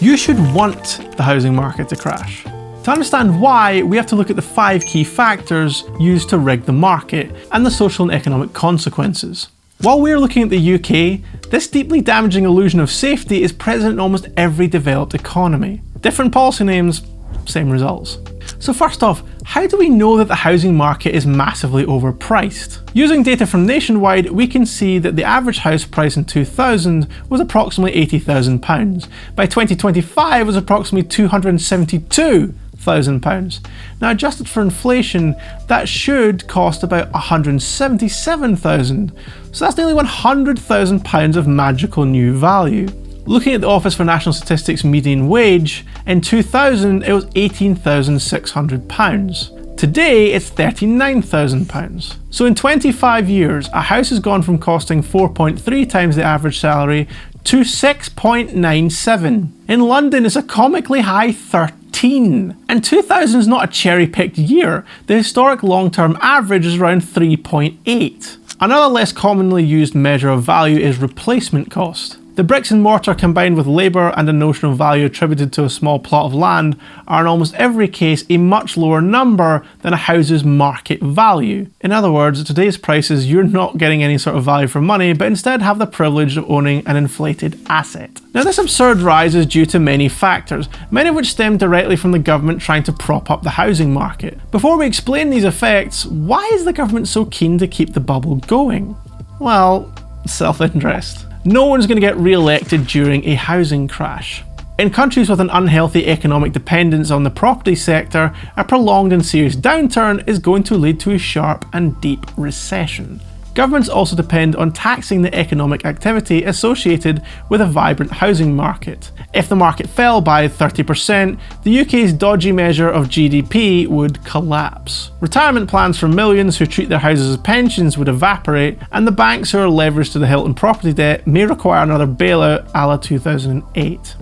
You should want the housing market to crash. To understand why, we have to look at the 5 key factors used to rig the market and the social and economic consequences. While we're looking at the UK, this deeply damaging illusion of safety is present in almost every developed economy. Different policy names, same results. So first off, how do we know that the housing market is massively overpriced? Using data from Nationwide, we can see that the average house price in 2000 was approximately £80,000. By 2025 it was approximately £272,000. Now adjusted for inflation, that should cost about £177,000. So that's nearly £100,000 of magical new value. Looking at the Office for National Statistics median wage, in 2000 it was £18,600. Today it's £39,000. So in 25 years, a house has gone from costing 4.3 times the average salary to 6.97. In London it's a comically high 13. And 2000 is not a cherry-picked year. The historic long-term average is around 3.8. Another less commonly used measure of value is replacement cost. The bricks and mortar combined with labour and a notional value attributed to a small plot of land are in almost every case a much lower number than a house's market value. In other words, at today's prices you're not getting any sort of value for money, but instead have the privilege of owning an inflated asset. Now this absurd rise is due to many factors, many of which stem directly from the government trying to prop up the housing market. Before we explain these effects, why is the government so keen to keep the bubble going? Well, self-interest. No one's going to get re-elected during a housing crash. In countries with an unhealthy economic dependence on the property sector, a prolonged and serious downturn is going to lead to a sharp and deep recession. Governments also depend on taxing the economic activity associated with a vibrant housing market. If the market fell by 30%, the UK's dodgy measure of GDP would collapse. Retirement plans for millions who treat their houses as pensions would evaporate, and the banks who are leveraged to the hilt in property debt may require another bailout a la 2008.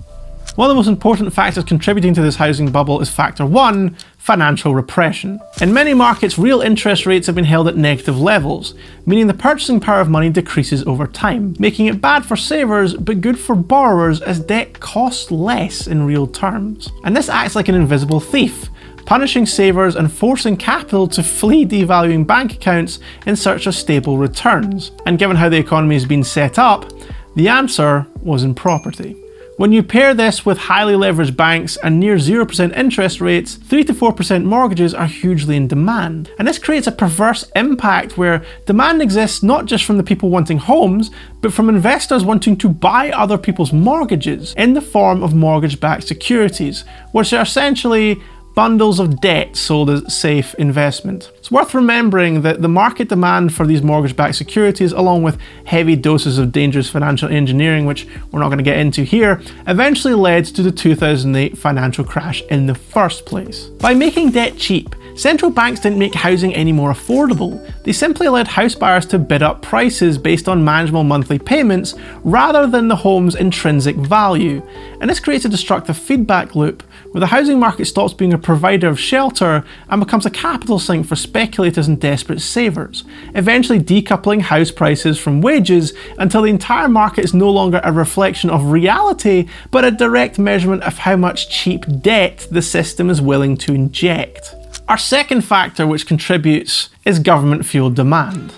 One of the most important factors contributing to this housing bubble is factor 1, financial repression. In many markets, real interest rates have been held at negative levels, meaning the purchasing power of money decreases over time, making it bad for savers but good for borrowers as debt costs less in real terms. And this acts like an invisible thief, punishing savers and forcing capital to flee devaluing bank accounts in search of stable returns. And given how the economy has been set up, the answer was in property. When you pair this with highly leveraged banks and near 0% interest rates, 3 to 4% mortgages are hugely in demand. And this creates a perverse impact where demand exists not just from the people wanting homes, but from investors wanting to buy other people's mortgages in the form of mortgage-backed securities, which are essentially bundles of debt sold as safe investment. It's worth remembering that the market demand for these mortgage-backed securities, along with heavy doses of dangerous financial engineering, which we're not going to get into here, eventually led to the 2008 financial crash in the first place. By making debt cheap, central banks didn't make housing any more affordable. They simply allowed house buyers to bid up prices based on manageable monthly payments rather than the home's intrinsic value. And this creates a destructive feedback loop where the housing market stops being a provider of shelter and becomes a capital sink for speculators and desperate savers, eventually decoupling house prices from wages until the entire market is no longer a reflection of reality, but a direct measurement of how much cheap debt the system is willing to inject. Our second factor which contributes is government-fueled demand.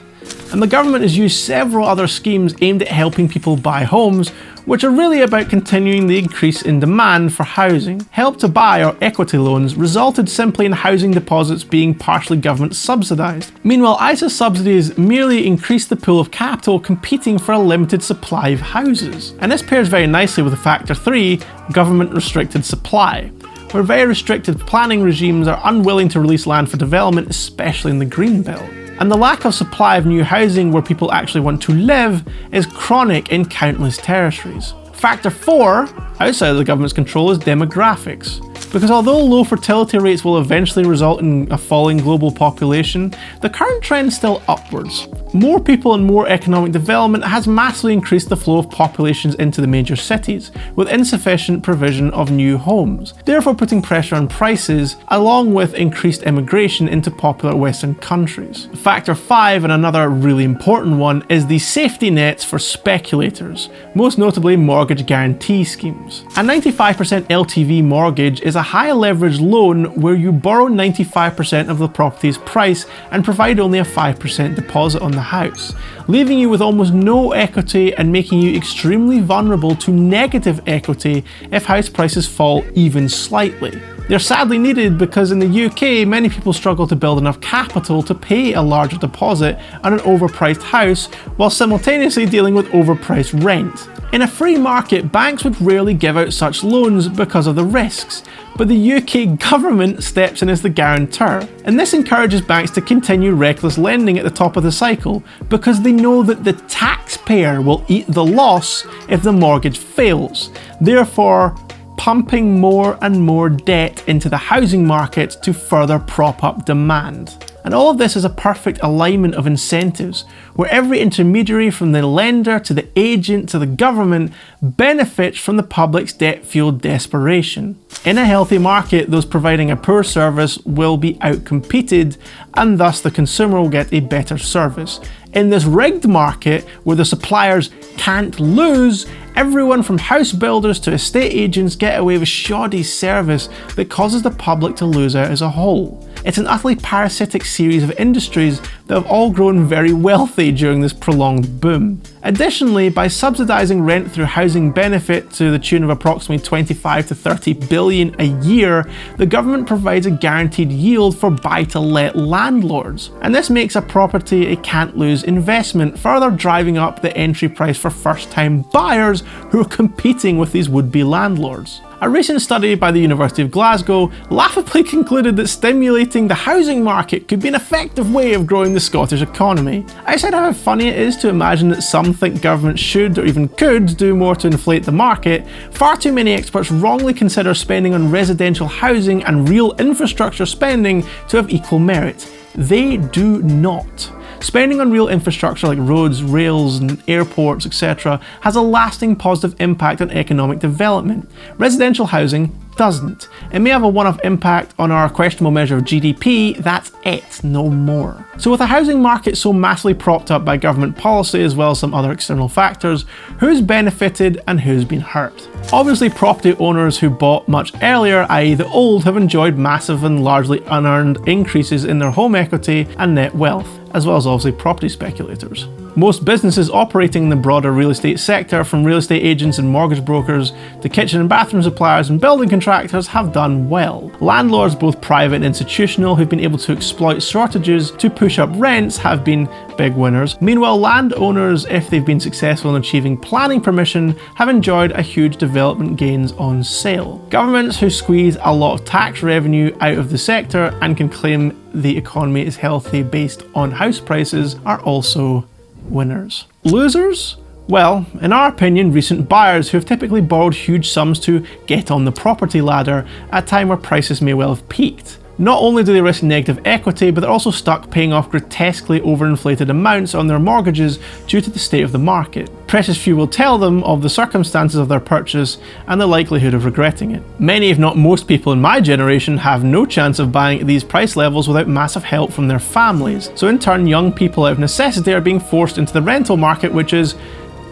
And the government has used several other schemes aimed at helping people buy homes, which are really about continuing the increase in demand for housing. Help to Buy or equity loans resulted simply in housing deposits being partially government subsidised. Meanwhile, ISA subsidies merely increased the pool of capital competing for a limited supply of houses. And this pairs very nicely with factor 3, government restricted supply, where very restricted planning regimes are unwilling to release land for development, especially in the green belt. And the lack of supply of new housing where people actually want to live is chronic in countless territories. Factor 4, outside of the government's control, is demographics. Because although low fertility rates will eventually result in a falling global population, the current trend is still upwards. More people and more economic development has massively increased the flow of populations into the major cities, with insufficient provision of new homes, therefore putting pressure on prices, along with increased immigration into popular Western countries. Factor 5, and another really important one, is the safety nets for speculators, most notably mortgage guarantee schemes. A 95% LTV mortgage is a high leverage loan where you borrow 95% of the property's price and provide only a 5% deposit on the house, leaving you with almost no equity and making you extremely vulnerable to negative equity if house prices fall even slightly. They're sadly needed because in the UK, many people struggle to build enough capital to pay a larger deposit on an overpriced house while simultaneously dealing with overpriced rent. In a free market, banks would rarely give out such loans because of the risks, but the UK government steps in as the guarantor, and this encourages banks to continue reckless lending at the top of the cycle because they know that the taxpayer will eat the loss if the mortgage fails, therefore pumping more and more debt into the housing market to further prop up demand. And all of this is a perfect alignment of incentives, where every intermediary from the lender to the agent to the government benefits from the public's debt-fueled desperation. In a healthy market, those providing a poor service will be outcompeted, and thus the consumer will get a better service. In this rigged market, where the suppliers can't lose, everyone from house builders to estate agents get away with shoddy service that causes the public to lose out as a whole. It's an utterly parasitic series of industries that have all grown very wealthy during this prolonged boom. Additionally, by subsidising rent through housing benefit to the tune of approximately 25 to 30 billion a year, the government provides a guaranteed yield for buy-to-let landlords. And this makes a property a can't-lose investment, further driving up the entry price for first-time buyers who are competing with these would-be landlords. A recent study by the University of Glasgow laughably concluded that stimulating the housing market could be an effective way of growing the Scottish economy. Outside of how funny it is to imagine that some think government should or even could do more to inflate the market, far too many experts wrongly consider spending on residential housing and real infrastructure spending to have equal merit. They do not. Spending on real infrastructure like roads, rails, and airports, etc. has a lasting positive impact on economic development. Residential housing doesn't. It may have a one-off impact on our questionable measure of GDP, that's it, no more. So with a housing market so massively propped up by government policy as well as some other external factors, who's benefited and who's been hurt? Obviously property owners who bought much earlier, i.e. the old, have enjoyed massive and largely unearned increases in their home equity and net wealth, as well as obviously property speculators. Most businesses operating in the broader real estate sector, from real estate agents and mortgage brokers to kitchen and bathroom suppliers and building contractors, have done well. Landlords, both private and institutional, who've been able to exploit shortages to push up rents, have been big winners. Meanwhile, landowners, if they've been successful in achieving planning permission, have enjoyed a huge development gains on sale. Governments who squeeze a lot of tax revenue out of the sector and can claim the economy is healthy based on house prices are also winners. Losers? Well, in our opinion, recent buyers who have typically borrowed huge sums to get on the property ladder at a time where prices may well have peaked. Not only do they risk negative equity, but they're also stuck paying off grotesquely overinflated amounts on their mortgages due to the state of the market. Precious few will tell them of the circumstances of their purchase and the likelihood of regretting it. Many, if not most people in my generation, have no chance of buying at these price levels without massive help from their families. So in turn, young people out of necessity are being forced into the rental market, which is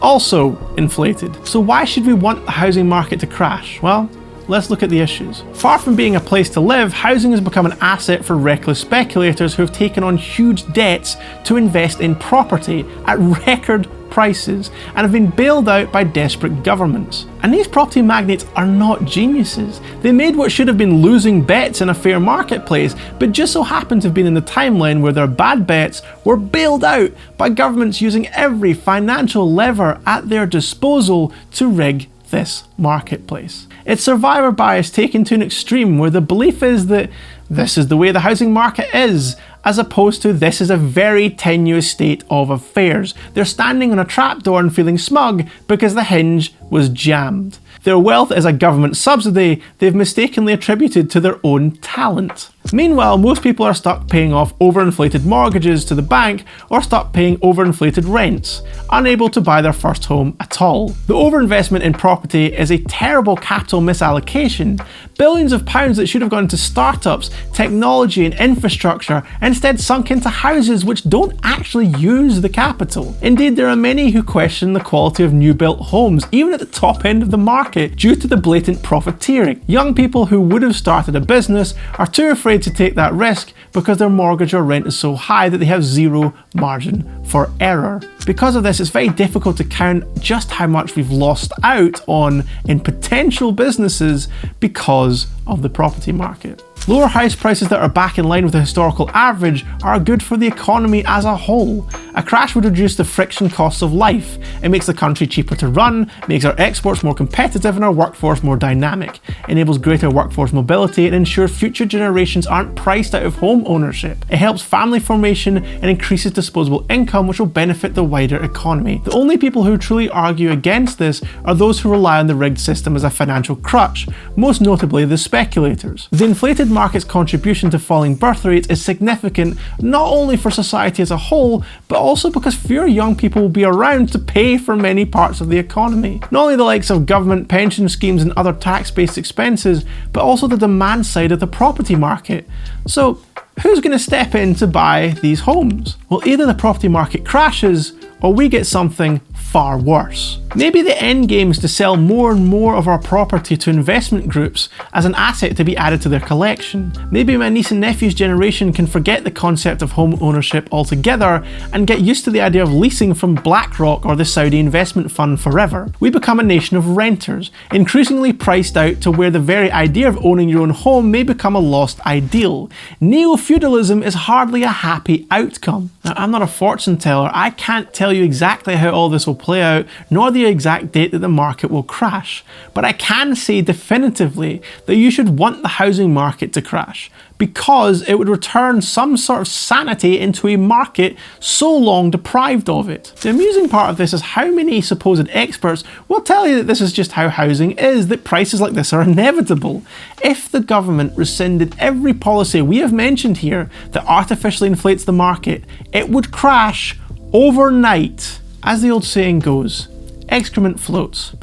also inflated. So why should we want the housing market to crash? Well, let's look at the issues. Far from being a place to live, housing has become an asset for reckless speculators who have taken on huge debts to invest in property at record prices and have been bailed out by desperate governments. And these property magnates are not geniuses. They made what should have been losing bets in a fair marketplace, but just so happened to have been in the timeline where their bad bets were bailed out by governments using every financial lever at their disposal to rig this marketplace. It's survivor bias taken to an extreme, where the belief is that this is the way the housing market is, as opposed to this is a very tenuous state of affairs. They're standing on a trapdoor and feeling smug because the hinge was jammed. Their wealth is a government subsidy they've mistakenly attributed to their own talent. Meanwhile, most people are stuck paying off overinflated mortgages to the bank or stuck paying overinflated rents, unable to buy their first home at all. The overinvestment in property is a terrible capital misallocation. Billions of pounds that should have gone to startups, technology and infrastructure instead sunk into houses which don't actually use the capital. Indeed, there are many who question the quality of new built homes, even at the top end of the market, due to the blatant profiteering. Young people who would have started a business are too afraid to take that risk because their mortgage or rent is so high that they have zero margin for error. Because of this, it's very difficult to count just how much we've lost out on in potential businesses because of the property market. Lower house prices that are back in line with the historical average are good for the economy as a whole. A crash would reduce the friction costs of life. It makes the country cheaper to run, makes our exports more competitive and our workforce more dynamic, enables greater workforce mobility and ensures future generations aren't priced out of home ownership. It helps family formation and increases disposable income, which will benefit the wider economy. The only people who truly argue against this are those who rely on the rigged system as a financial crutch, most notably the speculators. The inflated market's contribution to falling birth rates is significant not only for society as a whole, but also because fewer young people will be around to pay for many parts of the economy. Not only the likes of government pension schemes and other tax-based expenses, but also the demand side of the property market. So who's going to step in to buy these homes? Well, either the property market crashes or we get something far worse. Maybe the end game is to sell more and more of our property to investment groups as an asset to be added to their collection. Maybe my niece and nephew's generation can forget the concept of home ownership altogether and get used to the idea of leasing from BlackRock or the Saudi investment fund forever. We become a nation of renters, increasingly priced out to where the very idea of owning your own home may become a lost ideal. Neo-feudalism is hardly a happy outcome. Now, I'm not a fortune teller. I can't tell you exactly how all this will play out, nor the exact date that the market will crash. But I can say definitively that you should want the housing market to crash, because it would return some sort of sanity into a market so long deprived of it. The amusing part of this is how many supposed experts will tell you that this is just how housing is, that prices like this are inevitable. If the government rescinded every policy we have mentioned here that artificially inflates the market, it would crash overnight. As the old saying goes, excrement floats.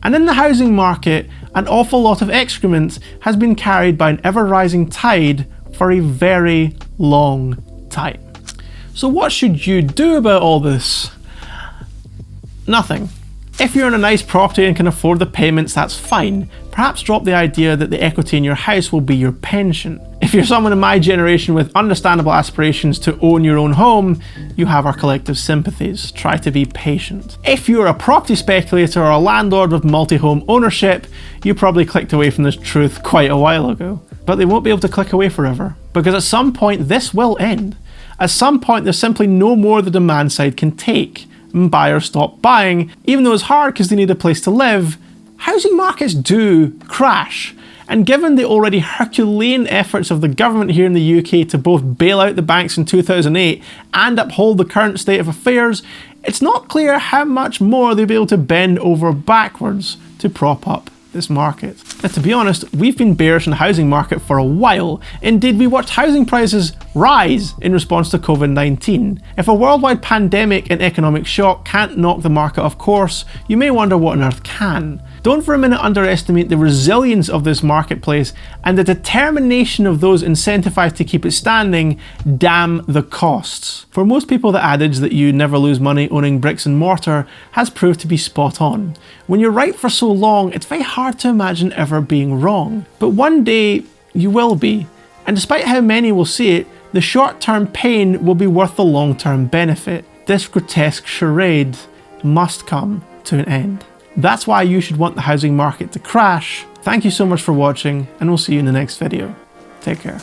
And in the housing market, an awful lot of excrement has been carried by an ever-rising tide for a very long time. So what should you do about all this? Nothing. If you're in a nice property and can afford the payments, that's fine. Perhaps drop the idea that the equity in your house will be your pension. If you're someone in my generation with understandable aspirations to own your own home, you have our collective sympathies. Try to be patient. If you're a property speculator or a landlord with multi-home ownership, you probably clicked away from this truth quite a while ago. But they won't be able to click away forever, because at some point this will end. At some point there's simply no more the demand side can take, and buyers stop buying, even though it's hard because they need a place to live. Housing markets do crash. And given the already Herculean efforts of the government here in the UK to both bail out the banks in 2008 and uphold the current state of affairs, it's not clear how much more they'll be able to bend over backwards to prop up this market. Now, to be honest, we've been bearish in the housing market for a while. Indeed, we watched housing prices rise in response to COVID-19. If a worldwide pandemic and economic shock can't knock the market off course, you may wonder what on earth can. Don't for a minute underestimate the resilience of this marketplace and the determination of those incentivized to keep it standing. Damn the costs. For most people, the adage that you never lose money owning bricks and mortar has proved to be spot on. When you're right for so long, it's very hard to imagine ever being wrong. But one day, you will be. And despite how many will see it, the short-term pain will be worth the long-term benefit. This grotesque charade must come to an end. That's why you should want the housing market to crash. Thank you so much for watching, and we'll see you in the next video. Take care.